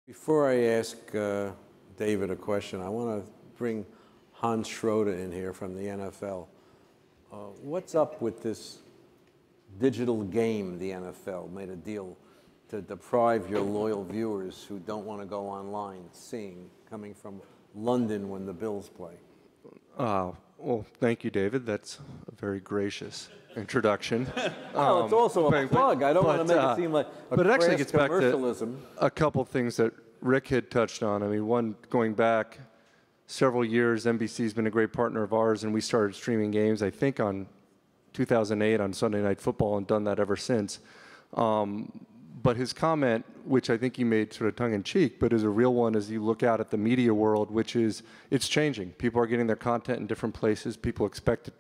Before I ask David a question, I want to bring Hans Schroeder in here from the NFL. What's up with this digital game the NFL made a deal to deprive your loyal viewers who don't want to go online seeing, coming from London when the Bills play? Well, thank you, David. That's a very gracious introduction. Well, it's also a plug. I don't want to make it seem like a but it actually crass gets back commercialism. to a couple things that Rick had touched on. I mean, one, going back several years, NBC's been a great partner of ours, and we started streaming games, I think, on 2008 on Sunday Night Football and done that ever since. But his comment, which I think he made sort of tongue-in-cheek, but is a real one as you look out at the media world, which is, it's changing. People are getting their content in different places. People expect it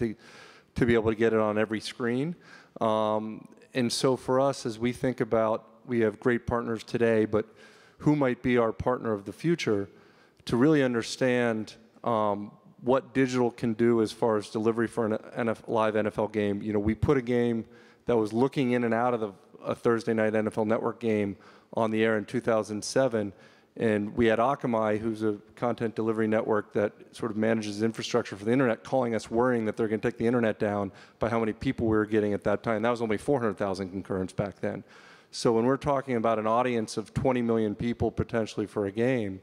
to be able to get it on every screen. And so for us, as we think about, we have great partners today, but who might be our partner of the future, to really understand what digital can do as far as delivery for a live NFL game. You know, we put a game that was looking in and out of a Thursday night NFL Network game on the air in 2007, and we had Akamai, who's a content delivery network that sort of manages infrastructure for the internet, calling us worrying that they're going to take the internet down by how many people we were getting at that time. That was only 400,000 concurrents back then. So when we're talking about an audience of 20 million people potentially for a game,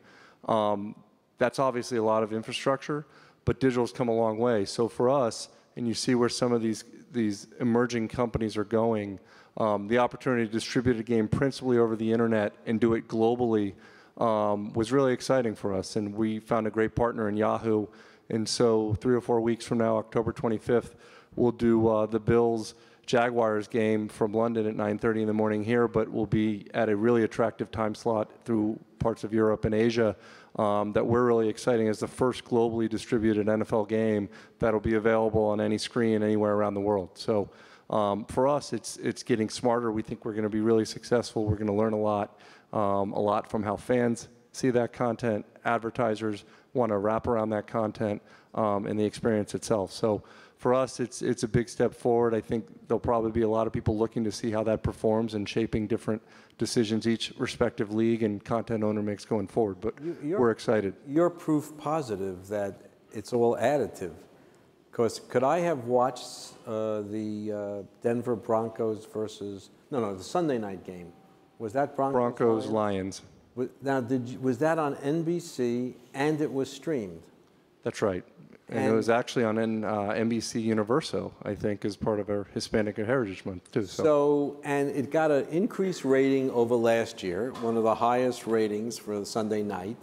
that's obviously a lot of infrastructure, but digital's come a long way. So for us, and you see where some of these emerging companies are going, the opportunity to distribute a game principally over the internet and do it globally was really exciting for us. And we found a great partner in Yahoo. And so 3 or 4 weeks from now, October 25th, we'll do the Bills-Jaguars game from London at 9:30 in the morning here, but we'll be at a really attractive time slot through parts of Europe and Asia that we're really exciting as the first globally distributed NFL game that'll be available on any screen anywhere around the world. So for us, it's getting smarter. We think we're going to be really successful. We're going to learn a lot from how fans see that content, advertisers want to wrap around that content, and the experience itself. So for us, it's a big step forward. I think there'll probably be a lot of people looking to see how that performs and shaping different decisions each respective league and content owner makes going forward. But we're excited. You're proof positive that it's all additive. Because could I have watched the Denver Broncos versus, the Sunday night game? Was that Broncos Lions? Now, was that on NBC and it was streamed? That's right. And it was actually on NBC Universo, I think, as part of our Hispanic Heritage Month, too. So, and it got an increased rating over last year, one of the highest ratings for the Sunday night.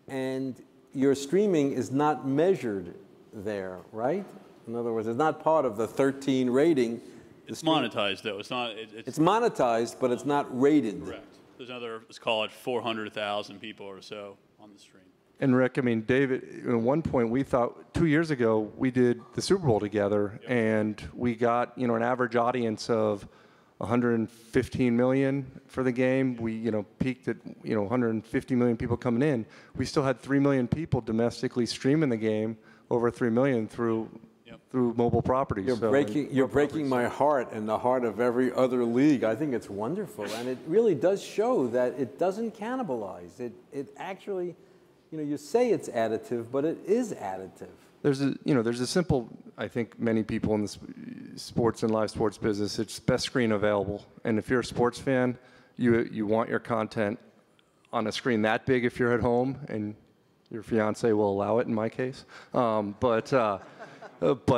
And your streaming is not measured there, right? In other words, it's not part of the 13 rating. It's monetized, though. It's not. It's monetized, but it's not rated. Correct. There's another, let's call it 400,000 people or so on the stream. And Rick, I mean, David, at one point we thought 2 years ago we did the Super Bowl together, and we got an average audience of 115 million for the game. We peaked at 150 million people coming in. We still had 3 million people domestically streaming the game, over 3 million through mobile properties. You're breaking my heart and the heart of every other league. I think it's wonderful, and it really does show that it doesn't cannibalize. It actually. You say it's additive, but it is additive. There's a simple, I think many people in the sports and live sports business, it's best screen available. And if you're a sports fan, you want your content on a screen that big if you're at home, and your fiance will allow it in my case. But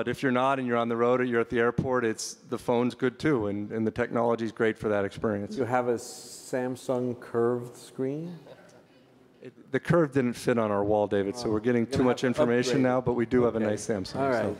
if you're not and you're on the road or you're at the airport, the phone's good too, and the technology's great for that experience. You have a Samsung curved screen? The curve didn't fit on our wall, David, so we're getting too much information now, but we do have a nice Samsung. All right. So.